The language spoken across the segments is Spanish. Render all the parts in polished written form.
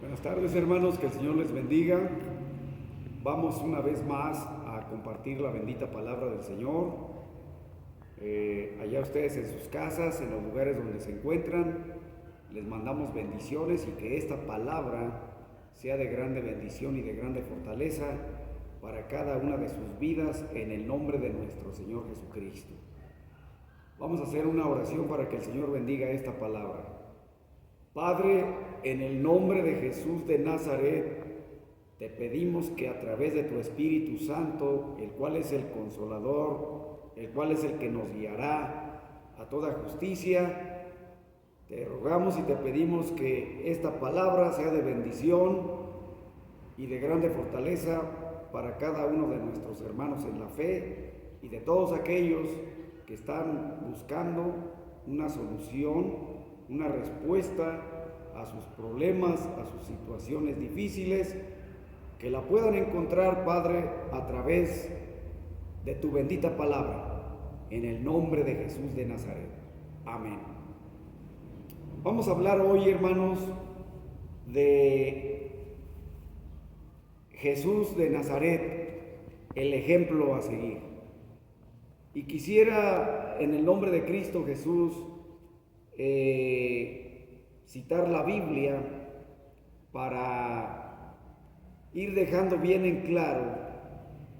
Buenas tardes, hermanos, que el Señor les bendiga. Vamos una vez más a compartir la bendita palabra del Señor. Allá ustedes en sus casas, en los lugares donde se encuentran, les mandamos bendiciones y que esta palabra sea de grande bendición y de grande fortaleza para cada una de sus vidas en el nombre de nuestro Señor Jesucristo. Vamos a hacer una oración para que el Señor bendiga esta palabra. Padre, en el nombre de Jesús de Nazaret, te pedimos que a través de tu Espíritu Santo, el cual es el Consolador, el cual es el que nos guiará a toda justicia, te rogamos y te pedimos que esta palabra sea de bendición y de grande fortaleza para cada uno de nuestros hermanos en la fe y de todos aquellos que están buscando una solución, una respuesta a sus problemas, a sus situaciones difíciles, que la puedan encontrar, Padre, a través de tu bendita palabra, en el nombre de Jesús de Nazaret. Amén. Vamos a hablar hoy, hermanos, de Jesús de Nazaret, el ejemplo a seguir. Y quisiera, en el nombre de Cristo Jesús, citar la Biblia para ir dejando bien en claro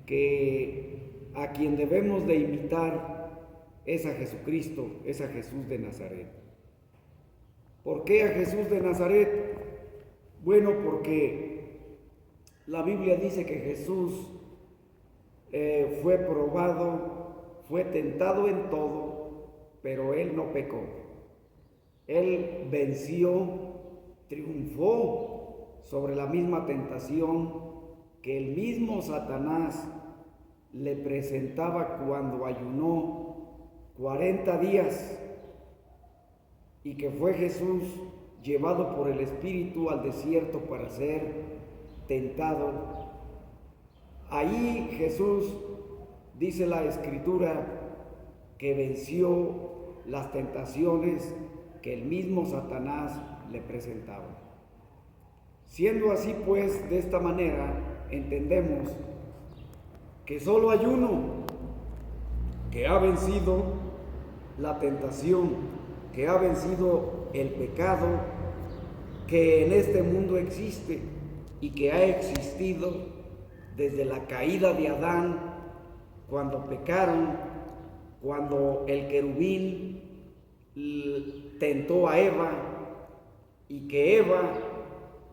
que a quien debemos de imitar es a Jesucristo, es a Jesús de Nazaret. ¿Por qué a Jesús de Nazaret? Bueno, porque la Biblia dice que Jesús fue probado, fue tentado en todo, pero él no pecó. Él venció, triunfó sobre la misma tentación que el mismo Satanás le presentaba cuando ayunó 40 días y que fue Jesús llevado por el Espíritu al desierto para ser tentado. Ahí Jesús, dice la Escritura, que venció las tentaciones que el mismo Satanás le presentaba. Siendo así, pues, de esta manera, entendemos que solo hay uno que ha vencido la tentación, que ha vencido el pecado que en este mundo existe y que ha existido desde la caída de Adán, cuando pecaron, cuando el querubín tentó a Eva y que Eva,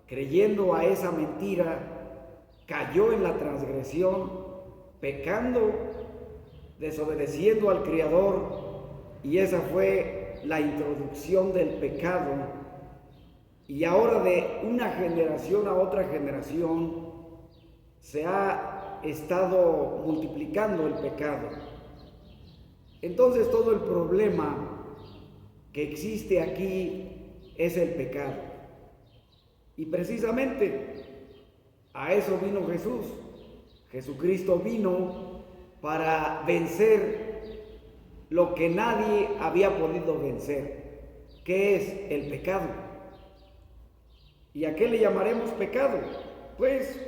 creyendo a esa mentira, cayó en la transgresión, pecando, desobedeciendo al Creador, y esa fue la introducción del pecado. Y ahora de una generación a otra generación se ha estado multiplicando el pecado. Entonces todo el problema que existe aquí es el pecado. Y precisamente a eso vino Jesús. Jesucristo vino para vencer lo que nadie había podido vencer, que es el pecado. ¿Y a qué le llamaremos pecado? Pues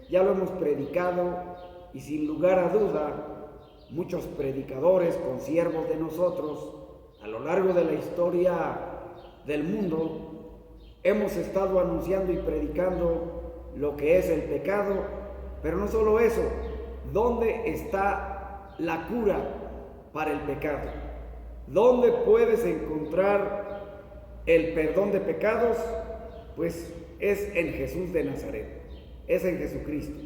ya lo hemos predicado y sin lugar a duda muchos predicadores, consiervos de nosotros, a lo largo de la historia del mundo, hemos estado anunciando y predicando lo que es el pecado, pero no solo eso, ¿dónde está la cura para el pecado? ¿Dónde puedes encontrar el perdón de pecados? Pues es en Jesús de Nazaret, es en Jesucristo,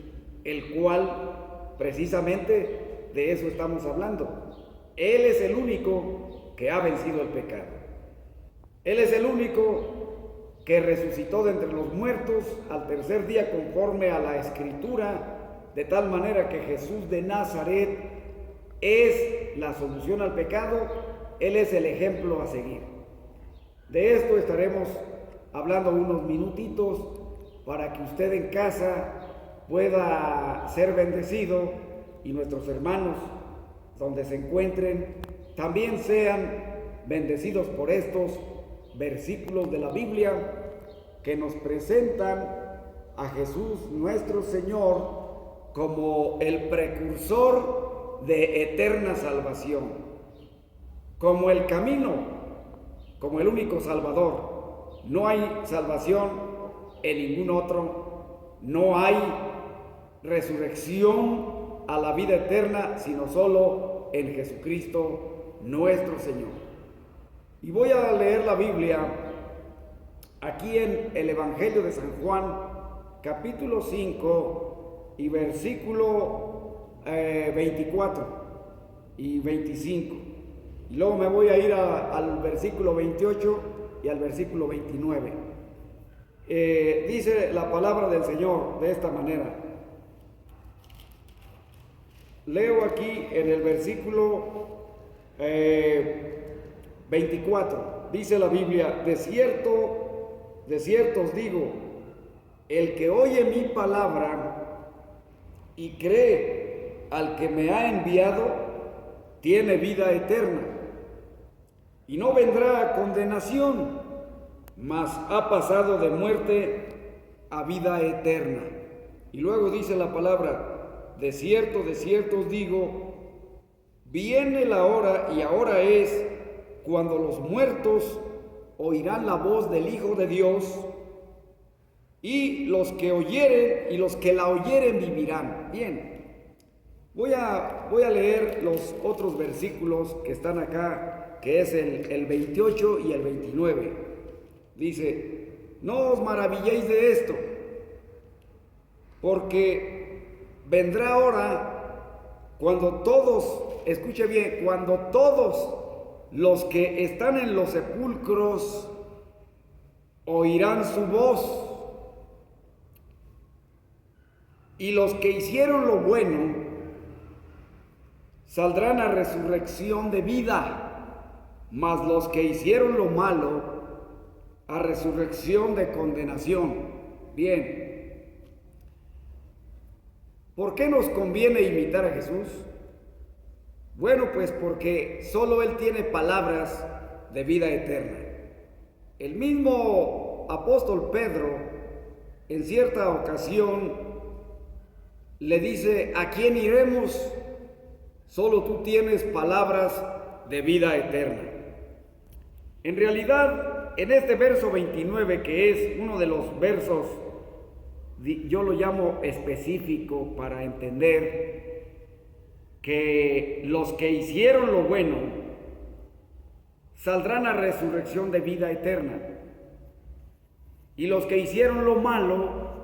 el cual precisamente de eso estamos hablando. Él es el único que ha vencido el pecado. Él es el único que resucitó de entre los muertos al tercer día conforme a la Escritura, de tal manera que Jesús de Nazaret es la solución al pecado. Él es el ejemplo a seguir. De esto estaremos hablando unos minutitos para que usted en casa pueda ser bendecido y nuestros hermanos donde se encuentren también sean bendecidos por estos versículos de la Biblia que nos presentan a Jesús nuestro Señor como el precursor de eterna salvación, como el camino, como el único Salvador. No hay salvación en ningún otro, no hay resurrección a la vida eterna, sino solo en Jesucristo nuestro Señor. Y voy a leer la Biblia aquí en el Evangelio de San Juan, capítulo 5 y versículo 24 y 25. Y luego me voy a ir al versículo 28 y al versículo 29. Dice la palabra del Señor de esta manera. Leo aquí en el versículo 24, dice la Biblia: de cierto os digo, el que oye mi palabra y cree al que me ha enviado, tiene vida eterna, y no vendrá a condenación, mas ha pasado de muerte a vida eterna. Y luego dice la palabra: de cierto os digo, viene la hora, y ahora es, cuando los muertos oirán la voz del Hijo de Dios, y los que oyeren y los que la oyeren vivirán. Bien, voy a leer los otros versículos que están acá, que es el 28 y el 29. Dice: no os maravilléis de esto, porque vendrá hora cuando todos, escuche bien, cuando todos los que están en los sepulcros oirán su voz, y los que hicieron lo bueno saldrán a resurrección de vida, mas los que hicieron lo malo a resurrección de condenación. Bien, ¿por qué nos conviene imitar a Jesús? Bueno, pues porque solo Él tiene palabras de vida eterna. El mismo apóstol Pedro, en cierta ocasión, le dice: ¿a quién iremos? Solo tú tienes palabras de vida eterna. En realidad, en este verso 29, que es uno de los versos, yo lo llamo específico para entender que los que hicieron lo bueno saldrán a resurrección de vida eterna, y los que hicieron lo malo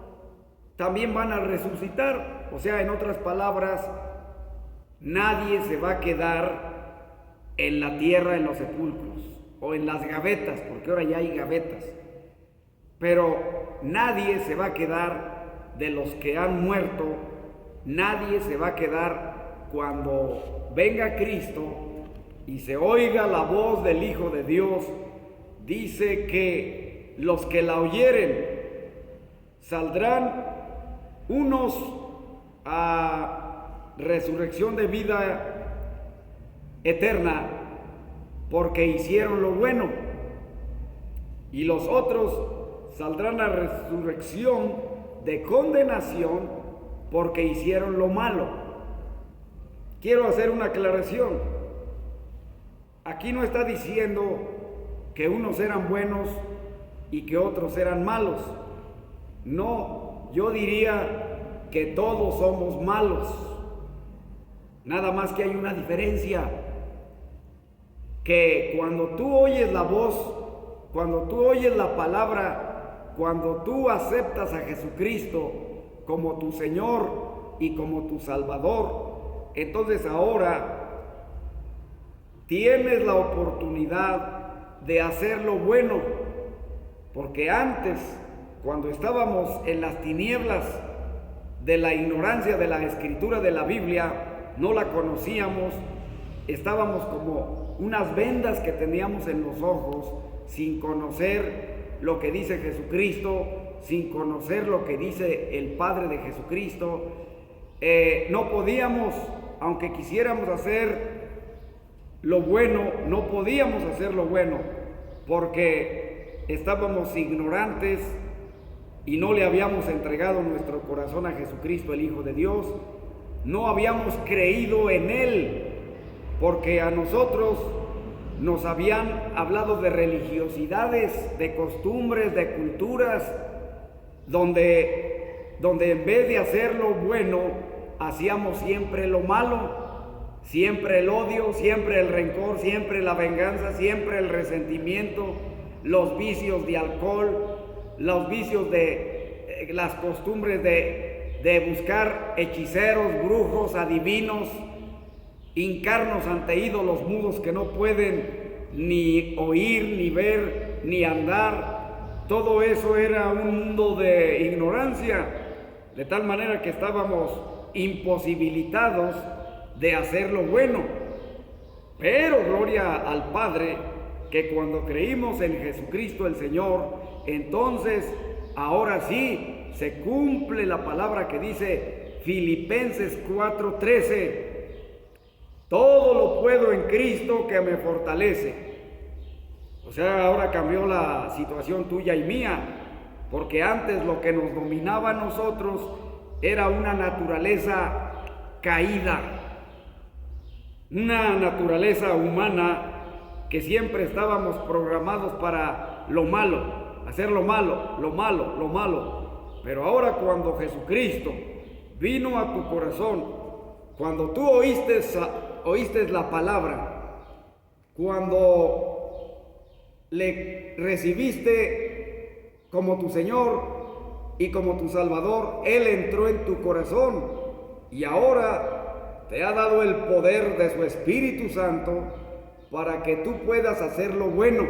también van a resucitar. O sea, en otras palabras, nadie se va a quedar en la tierra, en los sepulcros o en las gavetas, porque ahora ya hay gavetas. Pero nadie se va a quedar de los que han muerto, nadie se va a quedar cuando venga Cristo y se oiga la voz del Hijo de Dios. Dice que los que la oyeren saldrán unos a resurrección de vida eterna porque hicieron lo bueno, y los otros saldrán a resurrección de condenación porque hicieron lo malo. Quiero hacer una aclaración. Aquí no está diciendo que unos eran buenos y que otros eran malos. No, yo diría que todos somos malos. Nada más que hay una diferencia, que cuando tú oyes la voz, cuando tú oyes la palabra, cuando tú aceptas a Jesucristo como tu Señor y como tu Salvador, entonces ahora tienes la oportunidad de hacer lo bueno, porque antes, cuando estábamos en las tinieblas de la ignorancia de la Escritura de la Biblia, no la conocíamos, estábamos como unas vendas que teníamos en los ojos, sin conocer lo que dice Jesucristo, sin conocer lo que dice el Padre de Jesucristo. No podíamos, aunque quisiéramos hacer lo bueno, no podíamos hacer lo bueno, porque estábamos ignorantes y no le habíamos entregado nuestro corazón a Jesucristo, el Hijo de Dios, no habíamos creído en Él, porque a nosotros nos habían hablado de religiosidades, de costumbres, de culturas, donde en vez de hacer lo bueno, hacíamos siempre lo malo, siempre el odio, siempre el rencor, siempre la venganza, siempre el resentimiento, los vicios de alcohol, los vicios de las costumbres de buscar hechiceros, brujos, adivinos, hincarnos ante ídolos mudos que no pueden ni oír, ni ver, ni andar. Todo eso era un mundo de ignorancia, de tal manera que estábamos imposibilitados de hacer lo bueno. Pero gloria al Padre, que cuando creímos en Jesucristo el Señor, entonces ahora sí se cumple la palabra que dice Filipenses 4:13: todo lo puedo en Cristo que me fortalece. O sea, ahora cambió la situación tuya y mía, porque antes lo que nos dominaba a nosotros era una naturaleza caída, una naturaleza humana que siempre estábamos programados para lo malo, hacer lo malo, lo malo, lo malo. Pero ahora cuando Jesucristo vino a tu corazón, cuando tú oíste la palabra, cuando le recibiste como tu Señor y como tu Salvador, Él entró en tu corazón y ahora te ha dado el poder de su Espíritu Santo para que tú puedas hacer lo bueno.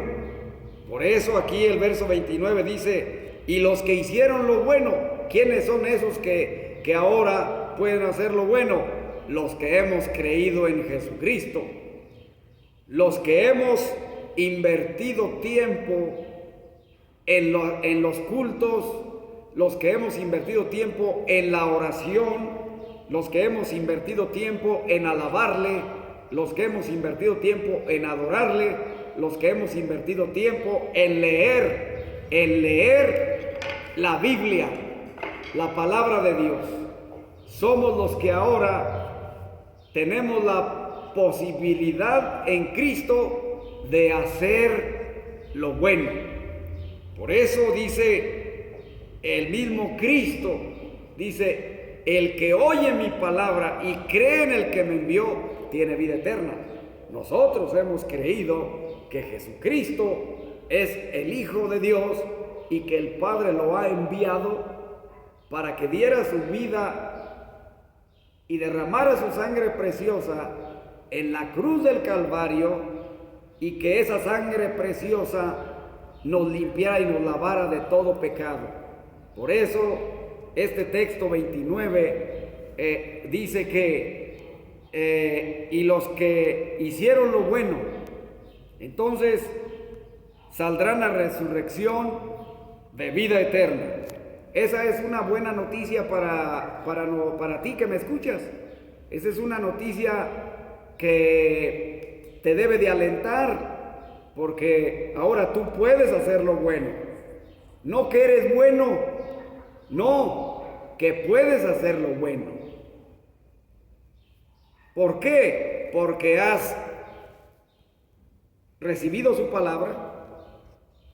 Por eso aquí el verso 29 dice: y los que hicieron lo bueno, ¿quiénes son esos que ahora pueden hacer lo bueno? Los que hemos creído en Jesucristo, los que hemos invertido tiempo en los cultos, los que hemos invertido tiempo en la oración, los que hemos invertido tiempo en alabarle, los que hemos invertido tiempo en adorarle, los que hemos invertido tiempo en leer la Biblia, la palabra de Dios. Somos los que ahora tenemos la posibilidad en Cristo de hacer lo bueno. Por eso dice el mismo Cristo, dice: el que oye mi palabra y cree en el que me envió, tiene vida eterna. Nosotros hemos creído que Jesucristo es el Hijo de Dios y que el Padre lo ha enviado para que diera su vida y derramara su sangre preciosa en la cruz del Calvario, y que esa sangre preciosa nos limpiara y nos lavara de todo pecado. Por eso este texto 29 dice que y los que hicieron lo bueno, entonces saldrán a resurrección de vida eterna. Esa es una buena noticia para ti que me escuchas. Esa es una noticia que te debe de alentar, porque ahora tú puedes hacer lo bueno. No que eres bueno, no, que puedes hacer lo bueno. ¿Por qué? Porque has recibido su palabra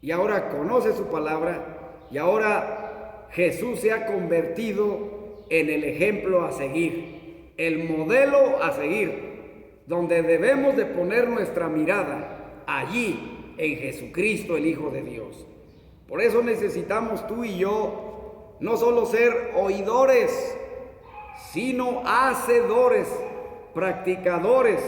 y ahora conoces su palabra y ahora Jesús se ha convertido en el ejemplo a seguir, el modelo a seguir, donde debemos de poner nuestra mirada allí en Jesucristo, el Hijo de Dios. Por eso necesitamos tú y yo no solo ser oidores, sino hacedores, practicadores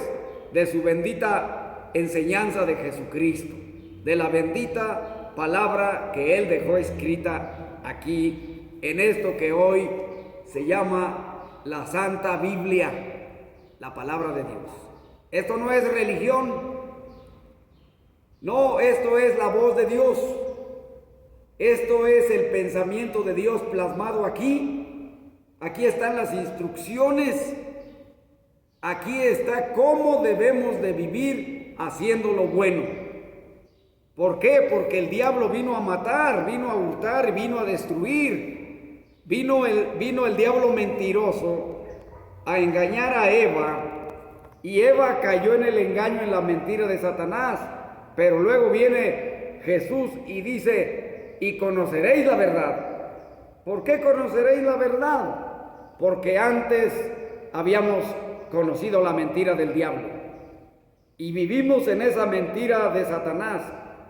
de su bendita enseñanza de Jesucristo, de la bendita palabra que Él dejó escrita aquí en esto que hoy se llama la Santa Biblia, la palabra de Dios. Esto no es religión, no, esto es la voz de Dios, esto es el pensamiento de Dios plasmado aquí. Aquí están las instrucciones, aquí está cómo debemos de vivir haciendo lo bueno. ¿Por qué? Porque el diablo vino a matar, vino a hurtar, vino a destruir. Vino el diablo mentiroso a engañar a Eva, y Eva cayó en el engaño, en la mentira de Satanás. Pero luego viene Jesús y dice, y conoceréis la verdad. ¿Por qué conoceréis la verdad? Porque antes habíamos conocido la mentira del diablo y vivimos en esa mentira de Satanás.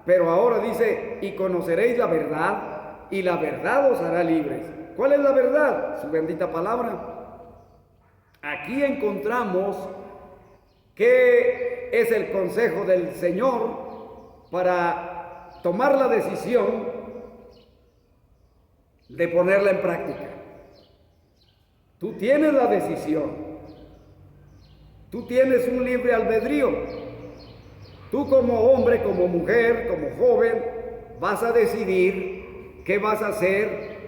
Pero ahora dice, y conoceréis la verdad, y la verdad os hará libres. ¿Cuál es la verdad? Su bendita palabra. Aquí encontramos qué es el consejo del Señor para tomar la decisión de ponerla en práctica. Tú tienes la decisión. Tú tienes un libre albedrío. Tú como hombre, como mujer, como joven, vas a decidir qué vas a hacer,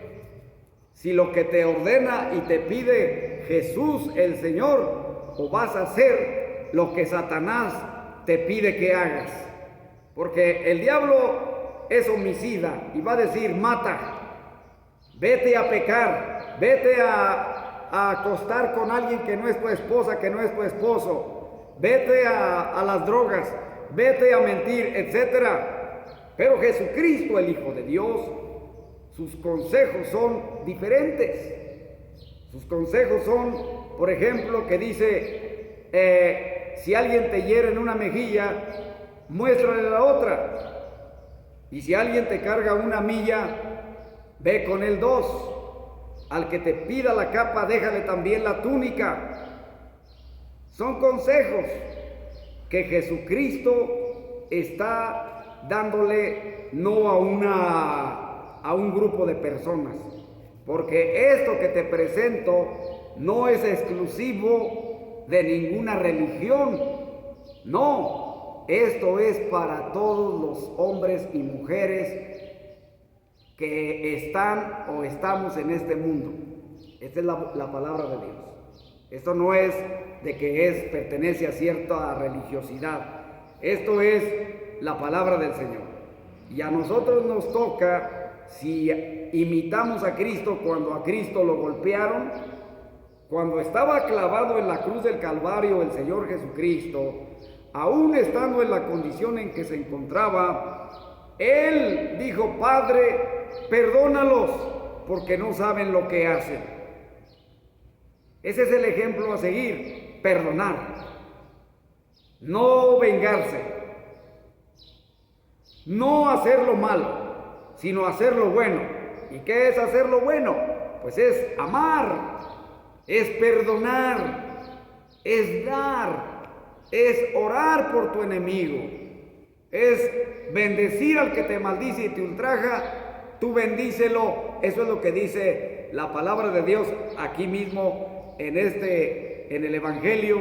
si lo que te ordena y te pide Jesús el Señor, o vas a hacer lo que Satanás te pide que hagas. Porque el diablo es homicida y va a decir, mata, vete a pecar, vete a acostar con alguien que no es tu esposa, que no es tu esposo, vete a las drogas, vete a mentir, etc. Pero Jesucristo, el Hijo de Dios, sus consejos son diferentes. Sus consejos son, por ejemplo, que dice, si alguien te hiere en una mejilla, muéstrale la otra. Y si alguien te carga una milla, ve con él 2. Al que te pida la capa, déjale también la túnica. Son consejos que Jesucristo está dándole no a un grupo de personas, porque esto que te presento no es exclusivo de ninguna religión, no, esto es para todos los hombres y mujeres que están o estamos en este mundo. Esta es la palabra de Dios. Esto no es de que pertenece a cierta religiosidad. Esto es la palabra del Señor. Y a nosotros nos toca, si imitamos a Cristo, cuando a Cristo lo golpearon, cuando estaba clavado en la cruz del Calvario el Señor Jesucristo, aún estando en la condición en que se encontraba, Él dijo, Padre, perdónalos, porque no saben lo que hacen. Ese es el ejemplo a seguir, perdonar, no vengarse, no hacer lo malo, sino hacer lo bueno. ¿Y qué es hacer lo bueno? Pues es amar, es perdonar, es dar, es orar por tu enemigo, es bendecir al que te maldice y te ultraja, tú bendícelo. Eso es lo que dice la palabra de Dios aquí mismo en el Evangelio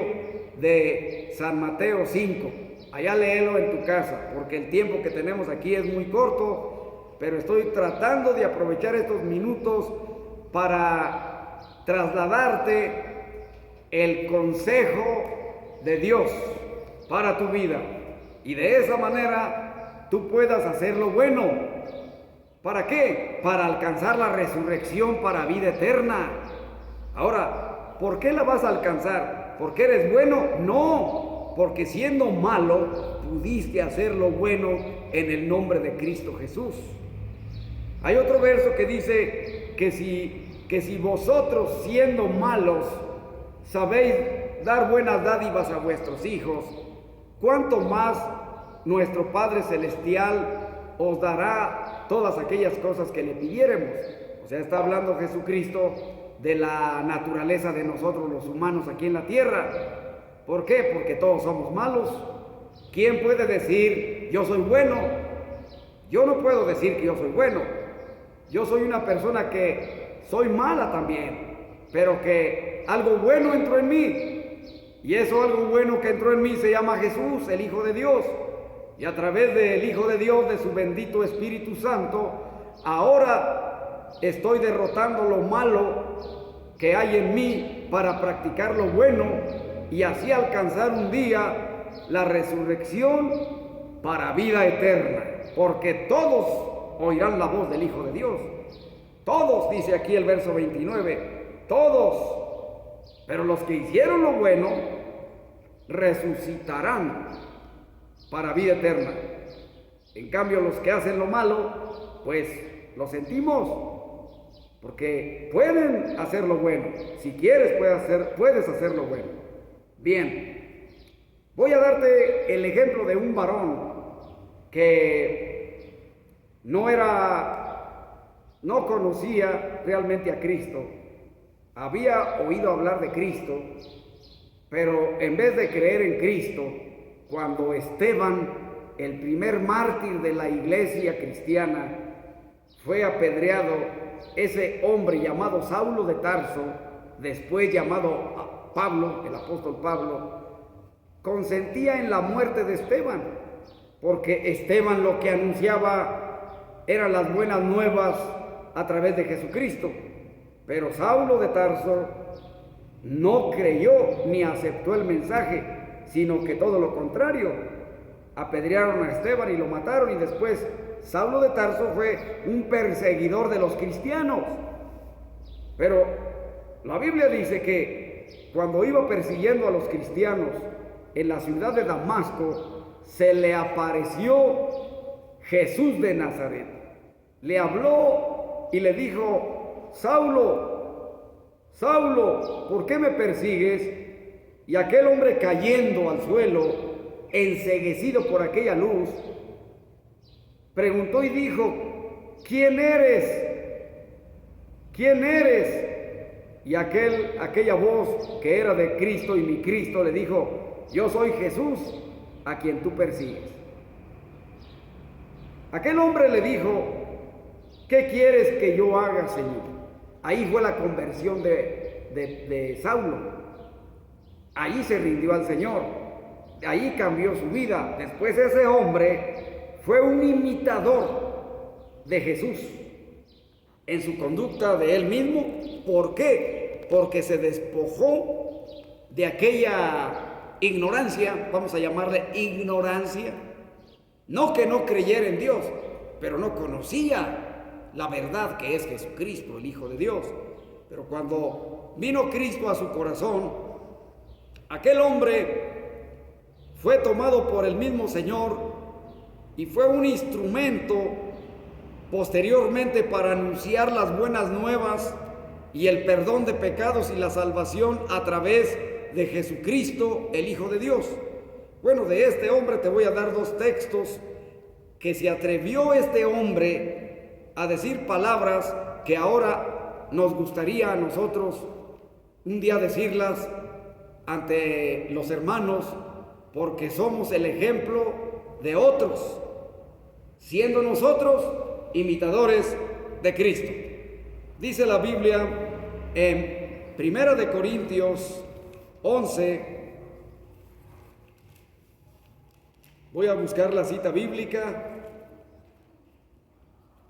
de San Mateo 5. Allá léelo en tu casa, porque el tiempo que tenemos aquí es muy corto, pero estoy tratando de aprovechar estos minutos para trasladarte el consejo de Dios para tu vida, y de esa manera tú puedas hacer lo bueno. ¿Para qué? Para alcanzar la resurrección para vida eterna. Ahora, ¿por qué la vas a alcanzar? ¿Porque eres bueno? No, porque siendo malo pudiste hacer lo bueno en el nombre de Cristo Jesús. Hay otro verso que dice que si vosotros siendo malos sabéis dar buenas dádivas a vuestros hijos, ¿cuánto más nuestro Padre Celestial os dará todas aquellas cosas que le pidiéremos? O sea, está hablando Jesucristo de la naturaleza de nosotros los humanos aquí en la tierra. ¿Por qué? Porque todos somos malos. ¿Quién puede decir yo soy bueno? Yo no puedo decir que yo soy bueno. Yo soy una persona que soy mala también, pero que algo bueno entró en mí. Y eso algo bueno que entró en mí se llama Jesús, el Hijo de Dios. Y a través del Hijo de Dios, de su bendito Espíritu Santo, ahora estoy derrotando lo malo que hay en mí para practicar lo bueno y así alcanzar un día la resurrección para vida eterna. porque todos oirán la voz del Hijo de Dios. Todos, dice aquí el verso 29, todos. Pero los que hicieron lo bueno resucitarán para vida eterna. En cambio, los que hacen lo malo, pues lo sentimos, porque pueden hacer lo bueno. Si quieres, puedes hacer lo bueno. Bien, voy a darte el ejemplo de un varón que no conocía realmente a Cristo. Había oído hablar de Cristo, pero en vez de creer en Cristo, cuando Esteban, el primer mártir de la iglesia cristiana, fue apedreado, ese hombre llamado Saulo de Tarso, después llamado Pablo, el apóstol Pablo, consentía en la muerte de Esteban, porque Esteban lo que anunciaba eran las buenas nuevas a través de Jesucristo. Pero Saulo de Tarso no creyó ni aceptó el mensaje, sino que todo lo contrario. Apedrearon a Esteban y lo mataron, y después Saulo de Tarso fue un perseguidor de los cristianos. Pero la Biblia dice que cuando iba persiguiendo a los cristianos en la ciudad de Damasco, se le apareció Jesús de Nazaret. Le habló y le dijo: Saulo, Saulo, ¿por qué me persigues? Y aquel hombre, cayendo al suelo, enceguecido por aquella luz, preguntó y dijo: ¿quién eres? ¿Quién eres? Y aquella voz que era de Cristo y mi Cristo le dijo: yo soy Jesús, a quien tú persigues. Aquel hombre le dijo: ¿qué quieres que yo haga, Señor? Ahí fue la conversión de Saulo. Ahí se rindió al Señor. Ahí cambió su vida. Después ese hombre fue un imitador de Jesús en su conducta de él mismo. ¿Por qué? Porque se despojó de aquella ignorancia, vamos a llamarle ignorancia. No que no creyera en Dios, pero no conocía la verdad que es Jesucristo, el Hijo de Dios. Pero cuando vino Cristo a su corazón, aquel hombre fue tomado por el mismo Señor y fue un instrumento posteriormente para anunciar las buenas nuevas y el perdón de pecados y la salvación a través de Jesucristo, el Hijo de Dios. Bueno, de este hombre te voy a dar dos textos que se atrevió este hombre a decir palabras que ahora nos gustaría a nosotros un día decirlas ante los hermanos, porque somos el ejemplo de otros, siendo nosotros imitadores de Cristo. Dice la Biblia en 1 de Corintios 11, voy a buscar la cita bíblica,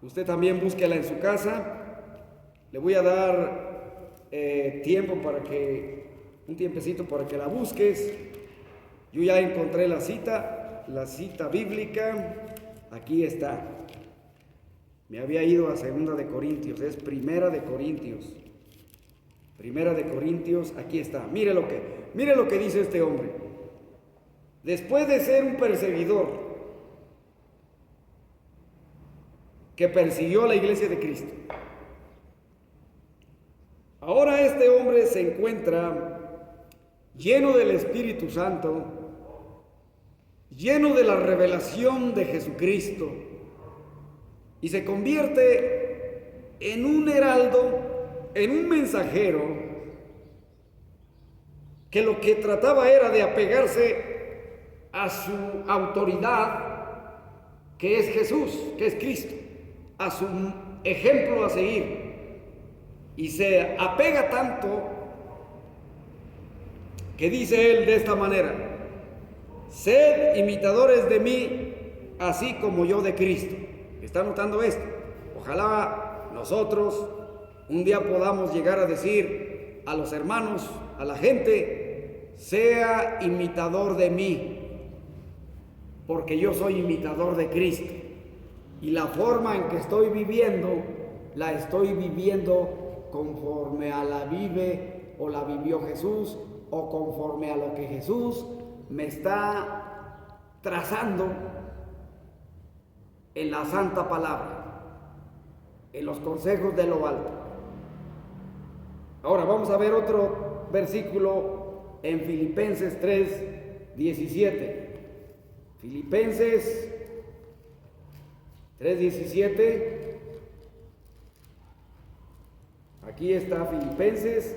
usted también búsquela en su casa. Le voy a dar un tiempecito para que la busques. Yo ya encontré la cita bíblica, aquí está. Me había ido a 2 de Corintios, es 1 de Corintios. 1 de Corintios, aquí está. Mire lo que dice este hombre. Después de ser un perseguidor que persiguió a la iglesia de Cristo, ahora este hombre se encuentra lleno del Espíritu Santo, lleno de la revelación de Jesucristo, y se convierte en un heraldo, en un mensajero, que lo que trataba era de apegarse a su autoridad, que es Jesús, que es Cristo, a su ejemplo a seguir. Y se apega tanto que dice él de esta manera: sed imitadores de mí, así como yo de Cristo. ¿Está notando esto? Ojalá nosotros un día podamos llegar a decir a los hermanos, a la gente: sea imitador de mí, porque yo soy imitador de Cristo. Y la forma en que estoy viviendo, la estoy viviendo conforme a la vive o la vivió Jesús, o conforme a lo que Jesús me está trazando en la santa palabra, en los consejos de lo alto. Ahora vamos a ver otro versículo en Filipenses 3:17. Filipenses 3:17. Aquí está Filipenses.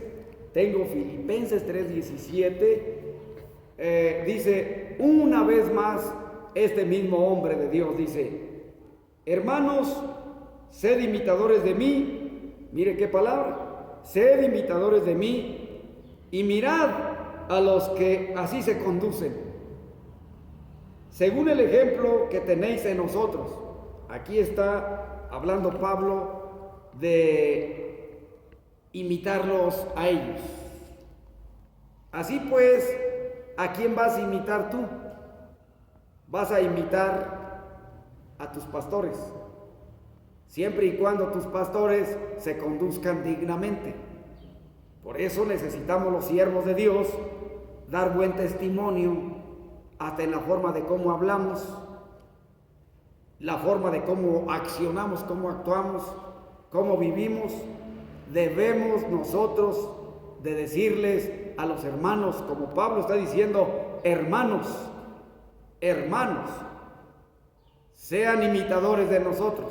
Tengo Filipenses 3:17. Dice una vez más este mismo hombre de Dios, dice: hermanos, sed imitadores de mí. Mire qué palabra: sed imitadores de mí y mirad a los que así se conducen, según el ejemplo que tenéis en nosotros. Aquí está hablando Pablo de imitarlos a ellos. Así pues, ¿a quién vas a imitar tú? Vas a imitar a tus pastores, siempre y cuando tus pastores se conduzcan dignamente. Por eso necesitamos los siervos de Dios dar buen testimonio, hasta en la forma de cómo hablamos, la forma de cómo accionamos, cómo actuamos, cómo vivimos. Debemos nosotros de decirles a los hermanos, como Pablo está diciendo: hermanos, hermanos, sean imitadores de nosotros.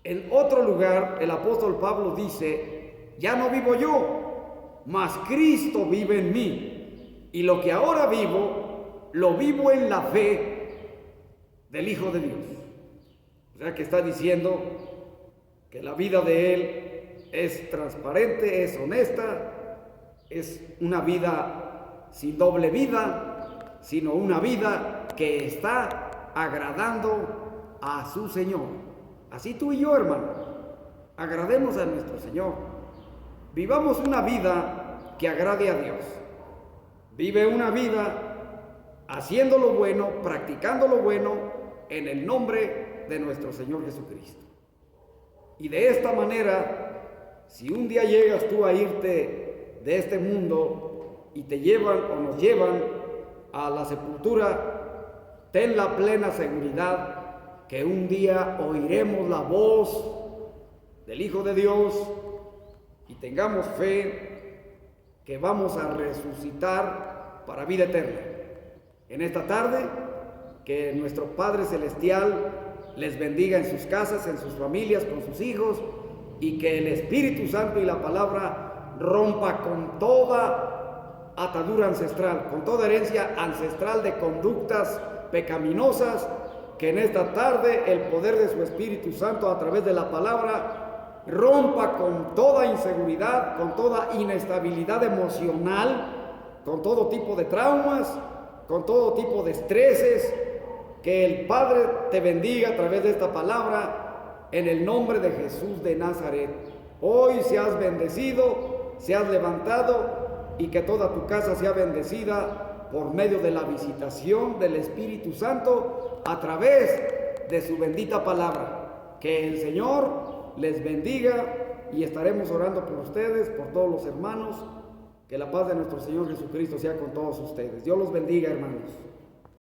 En otro lugar, el apóstol Pablo dice: ya no vivo yo, mas Cristo vive en mí. Y lo que ahora vivo, lo vivo en la fe del Hijo de Dios. O sea que está diciendo que la vida de él es transparente, es honesta, es una vida sin doble vida, sino una vida que está agradando a su Señor. Así tú y yo, hermano, agrademos a nuestro Señor. Vivamos una vida que agrade a Dios. Vive una vida haciendo lo bueno, practicando lo bueno, en el nombre de nuestro Señor Jesucristo. Y de esta manera, si un día llegas tú a irte de este mundo y te llevan o nos llevan a la sepultura, ten la plena seguridad que un día oiremos la voz del Hijo de Dios y tengamos fe que vamos a resucitar para vida eterna. En esta tarde, que nuestro Padre Celestial les bendiga en sus casas, en sus familias, con sus hijos, y que el Espíritu Santo y la palabra rompa con toda atadura ancestral, con toda herencia ancestral de conductas pecaminosas, que en esta tarde el poder de su Espíritu Santo a través de la palabra rompa con toda inseguridad, con toda inestabilidad emocional, con todo tipo de traumas, con todo tipo de estreses. Que el Padre te bendiga a través de esta palabra, en el nombre de Jesús de Nazaret. Hoy seas bendecido, seas levantado, y que toda tu casa sea bendecida por medio de la visitación del Espíritu Santo a través de su bendita palabra. Que el Señor les bendiga, y estaremos orando por ustedes, por todos los hermanos. Que la paz de nuestro Señor Jesucristo sea con todos ustedes. Dios los bendiga, hermanos.